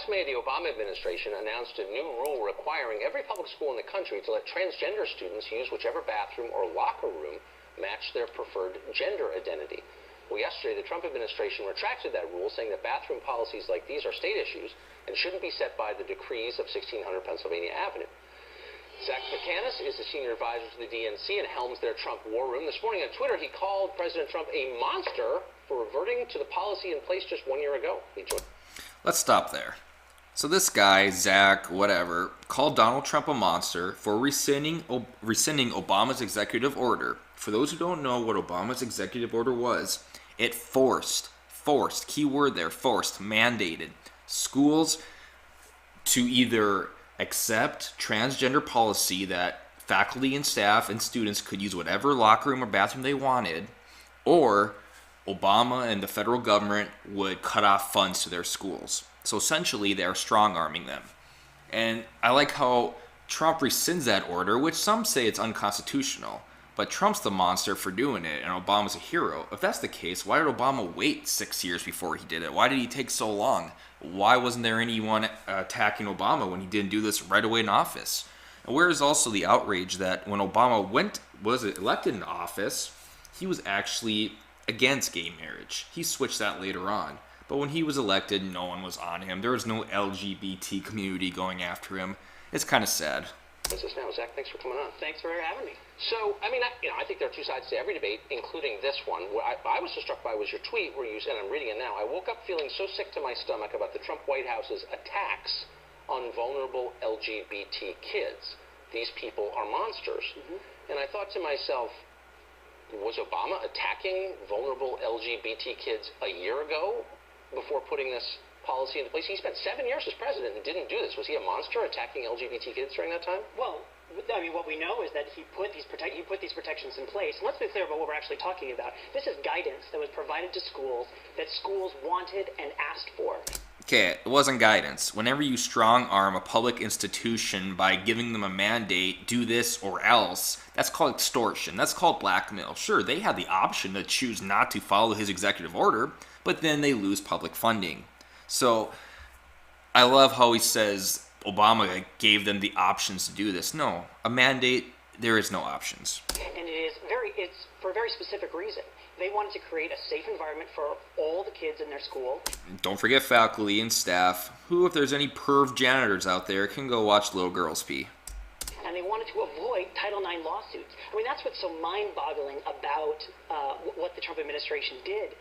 May, the Obama administration announced a new rule requiring every public school in the country to let transgender students use whichever bathroom or locker room match their preferred gender identity. Well, yesterday, the Trump administration retracted that rule, saying that bathroom policies like these are state issues and shouldn't be set by the decrees of 1600 Pennsylvania Avenue. Zach Buchanan is the senior advisor to the DNC and helms their Trump war room. This morning on Twitter, he called President Trump a monster for reverting to the policy in place just 1 year ago. Let's stop there. So this guy, Zach, whatever, called Donald Trump a monster for rescinding Obama's executive order. For those who don't know what Obama's executive order was, it forced, key word there, forced, mandated schools to either accept transgender policy that faculty and staff and students could use whatever locker room or bathroom they wanted, or Obama and the federal government would cut off funds to their schools. So essentially, they are strong-arming them. And I like how Trump rescinds that order, which some say it's unconstitutional. But Trump's the monster for doing it, and Obama's a hero. If that's the case, why did Obama wait 6 years before he did it? Why did he take so long? Why wasn't there anyone attacking Obama when he didn't do this right away in office? And where is also the outrage that when Obama was elected in office, he was actually against gay marriage. He switched that later on. But when he was elected, no one was on him. There was no LGBT community going after him. It's kind of sad. What's this now? Zach, thanks for coming on. Thanks for having me. So, I mean, I think there are two sides to every debate, including this one. What I was so struck by was your tweet where you said, and I'm reading it now, I woke up feeling so sick to my stomach about the Trump White House's attacks on vulnerable LGBT kids. These people are monsters. Mm-hmm. And I thought to myself, was Obama attacking vulnerable LGBT kids a year ago before putting this policy into place? He spent 7 years as president and didn't do this. Was he a monster attacking LGBT kids during that time? Well, I mean, what we know is that he put these protections in place. And let's be clear about what we're actually talking about. This is guidance that was provided to schools that schools wanted and asked for. Okay, it wasn't guidance. Whenever you strong-arm a public institution by giving them a mandate, do this or else, that's called extortion. That's called blackmail. Sure, they had the option to choose not to follow his executive order, but then they lose public funding. So I love how he says Obama gave them the options to do this. No, a mandate, there is no options. And it's for a very specific reason. They wanted to create a safe environment for all the kids in their school. Don't forget faculty and staff, who, if there's any perv janitors out there, can go watch little girls pee. And they wanted to avoid Title IX lawsuits. I mean, that's what's so mind-boggling about what the Trump administration did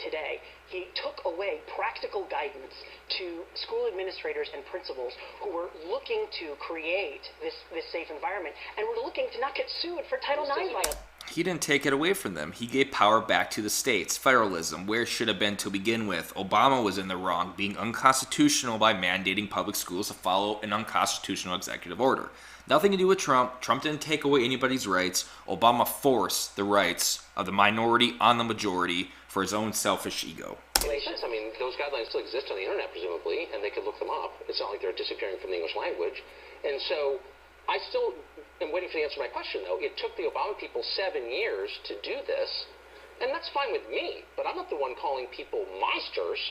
today. He took away practical guidance to school administrators and principals who were looking to create this safe environment and were looking to not get sued for Title IX violations. He didn't take it away from them. He gave power back to the states. Federalism, where it should have been to begin with. Obama was in the wrong, being unconstitutional by mandating public schools to follow an unconstitutional executive order. Nothing to do with Trump. Trump didn't take away anybody's rights. Obama forced the rights of the minority on the majority for his own selfish ego. I mean, those guidelines still exist on the internet, presumably, and they could look them up. It's not like they're disappearing from the English language. And so I still am waiting for the answer to my question, though. It took the Obama people 7 years to do this, and that's fine with me, but I'm not the one calling people monsters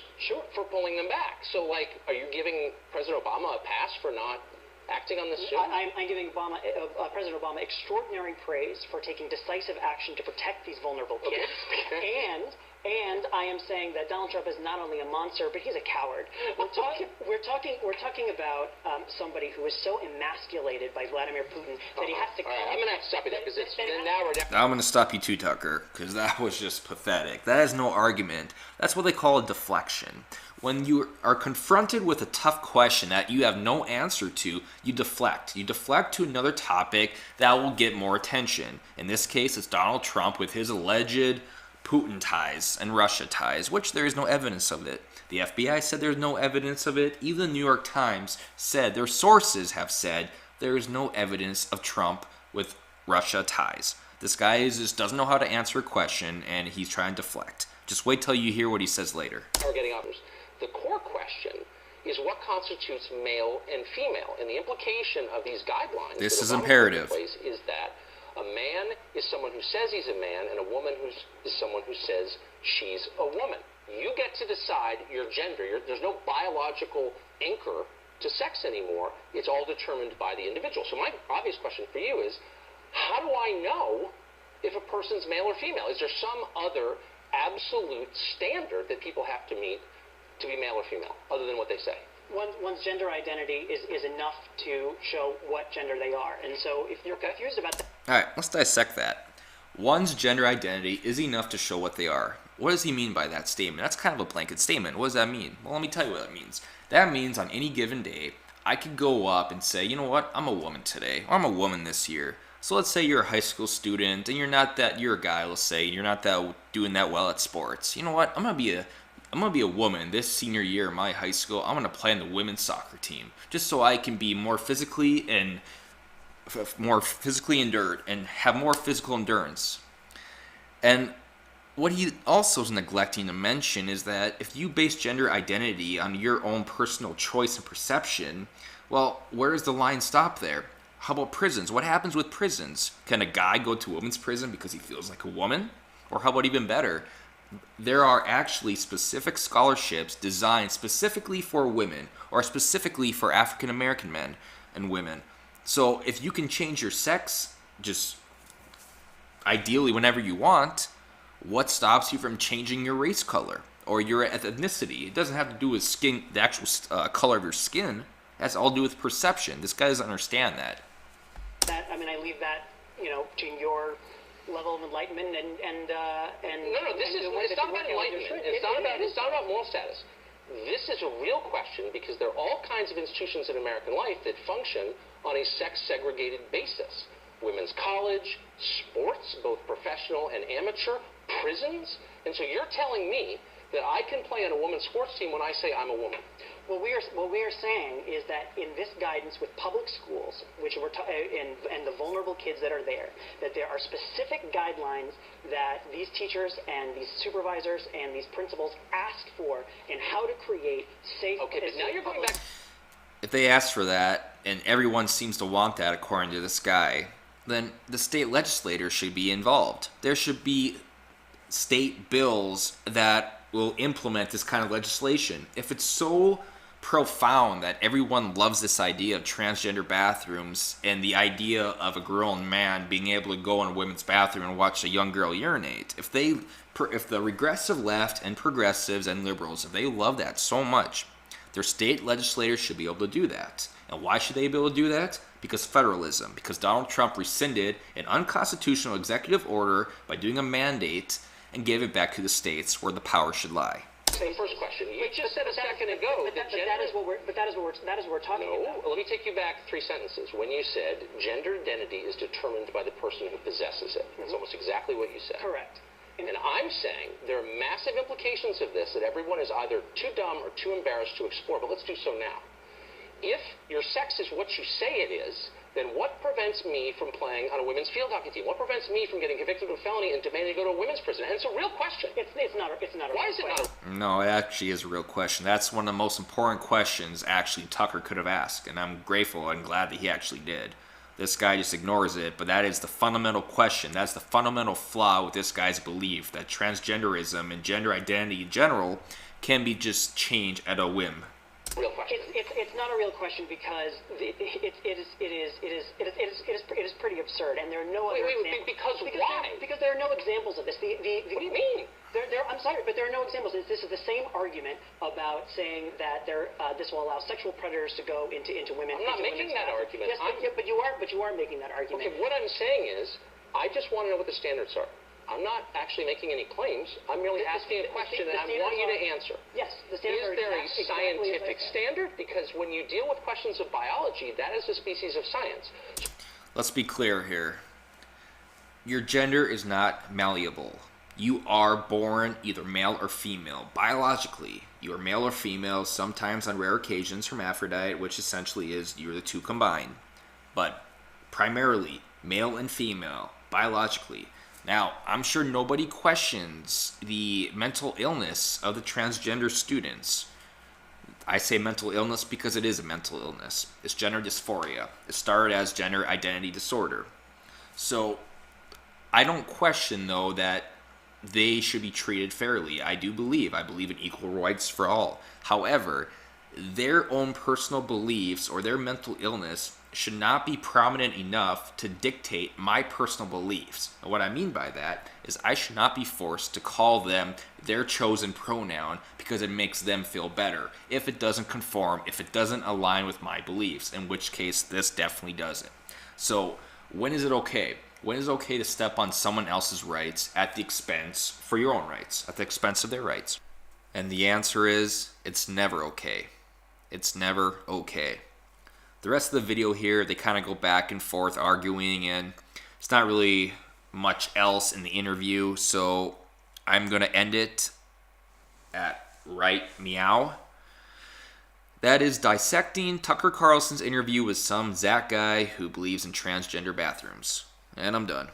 for pulling them back. So, like, are you giving President Obama a pass for not acting on this soon? I'm giving President Obama extraordinary praise for taking decisive action to protect these vulnerable kids. Okay. And I am saying that Donald Trump is not only a monster, but he's a coward. We're talking about somebody who is so emasculated by Vladimir Putin that he has to. All right, I'm going to have to stop you there because I'm going to stop you too, Tucker, because that was just pathetic. That is no argument. That's what they call a deflection. When you are confronted with a tough question that you have no answer to, you deflect. You deflect to another topic that will get more attention. In this case, it's Donald Trump with his alleged Putin ties and Russia ties, which there is no evidence of it. The FBI said there's no evidence of it. Even the New York Times said, their sources have said, there is no evidence of Trump with Russia ties. This guy just doesn't know how to answer a question, and he's trying to deflect. Just wait till you hear what he says later. We're getting others. The core question is what constitutes male and female, and the implication of these guidelines. This is imperative. Is that a man is someone who says he's a man, and a woman is someone who says she's a woman. You get to decide your gender. There's no biological anchor to sex anymore. It's all determined by the individual. So my obvious question for you is, how do I know if a person's male or female? Is there some other absolute standard that people have to meet to be male or female, other than what they say? One's gender identity is enough to show what gender they are. And so if you're confused about that... All right, let's dissect that. One's gender identity is enough to show what they are. What does he mean by that statement? That's kind of a blanket statement. What does that mean? Well, let me tell you what that means. That means on any given day, I could go up and say, you know what, I'm a woman today, or I'm a woman this year. So let's say you're a high school student and you're a guy, let's say, and you're not doing that well at sports. You know what, I'm gonna be a woman this senior year in my high school. I'm gonna play on the women's soccer team just so I can be more physically endured and have more physical endurance. And what he also is neglecting to mention is that if you base gender identity on your own personal choice and perception, well, where does the line stop there? How about prisons? What happens with prisons? Can a guy go to a women's prison because he feels like a woman? Or how about even better? There are actually specific scholarships designed specifically for women or specifically for African American men and women. So if you can change your sex just ideally whenever you want, what stops you from changing your race color or your ethnicity? It doesn't have to do with skin, the actual color of your skin. It has all to do with perception. This guy doesn't understand that. I leave that, to your level of enlightenment and No, it's not about enlightenment. It's not about moral status. This is a real question because there are all kinds of institutions in American life that function on a sex-segregated basis. Women's college, sports, both professional and amateur, prisons. And so you're telling me that I can play on a women's sports team when I say I'm a woman. What we are saying is that in this guidance with public schools, which and the vulnerable kids that are there, that there are specific guidelines that these teachers and these supervisors and these principals ask for in how to create safe... Okay, but now you're going back... If they ask for that, and everyone seems to want that according to this guy, then the state legislators should be involved. There should be state bills that will implement this kind of legislation. If it's so profound that everyone loves this idea of transgender bathrooms and the idea of a grown man being able to go in a women's bathroom and watch a young girl urinate, if the regressive left and progressives and liberals, if they love that so much, their state legislators should be able to do that. And why should they be able to do that? Because federalism. Because Donald Trump rescinded an unconstitutional executive order by doing a mandate and gave it back to the states where the power should lie. Same first question. You just said a second ago that is what we're talking about. Let me take you back 3 sentences. When you said gender identity is determined by the person who possesses it. That's almost exactly what you said. Correct. And I'm saying there are massive implications of this that everyone is either too dumb or too embarrassed to explore, but let's do so now. If your sex is what you say it is, then what prevents me from playing on a women's field hockey team? What prevents me from getting convicted of a felony and demanding to go to a women's prison? And it's a real question. It's not a Why real is it question. not? No, it actually is a real question. That's one of the most important questions actually Tucker could have asked, and I'm grateful and glad that he actually did. This guy just ignores it, but that is the fundamental question. That's the fundamental flaw with this guy's belief that transgenderism and gender identity in general can be just changed at a whim. Real question. It's not a real question because it is pretty absurd, and there are no other examples. Because why? Because there are no examples of this. What do you mean? I'm sorry, but there are no examples. This is the same argument about saying that this will allow sexual predators to go into women. I'm not making that argument. Yes, but you are making that argument. Okay, what I'm saying is, I just want to know what the standards are. I'm not actually making any claims. I'm merely asking a question, and I want you to answer. Yes, the standards are Is there a exactly scientific as I said. standard? Because when you deal with questions of biology, that is a species of science. Let's be clear here. Your gender is not malleable. You are born either male or female. Biologically, you are male or female, sometimes on rare occasions hermaphrodite, which essentially is you're the two combined. But primarily, male and female, biologically. Now, I'm sure nobody questions the mental illness of the transgender students. I say mental illness because it is a mental illness. It's gender dysphoria. It started as gender identity disorder. So, I don't question, though, that they should be treated fairly. I believe in equal rights for all. However, their own personal beliefs or their mental illness should not be prominent enough to dictate my personal beliefs. And what I mean by that is I should not be forced to call them their chosen pronoun because it makes them feel better, if it doesn't conform, if it doesn't align with my beliefs, in which case this definitely doesn't. So when is it okay? When is it okay to step on someone else's rights at the expense for your own rights, at the expense of their rights? And the answer is, it's never okay. It's never okay. The rest of the video here, they kind of go back and forth arguing, and it's not really much else in the interview, so I'm going to end it at right meow. That is dissecting Tucker Carlson's interview with some Zach guy who believes in transgender bathrooms. And I'm done.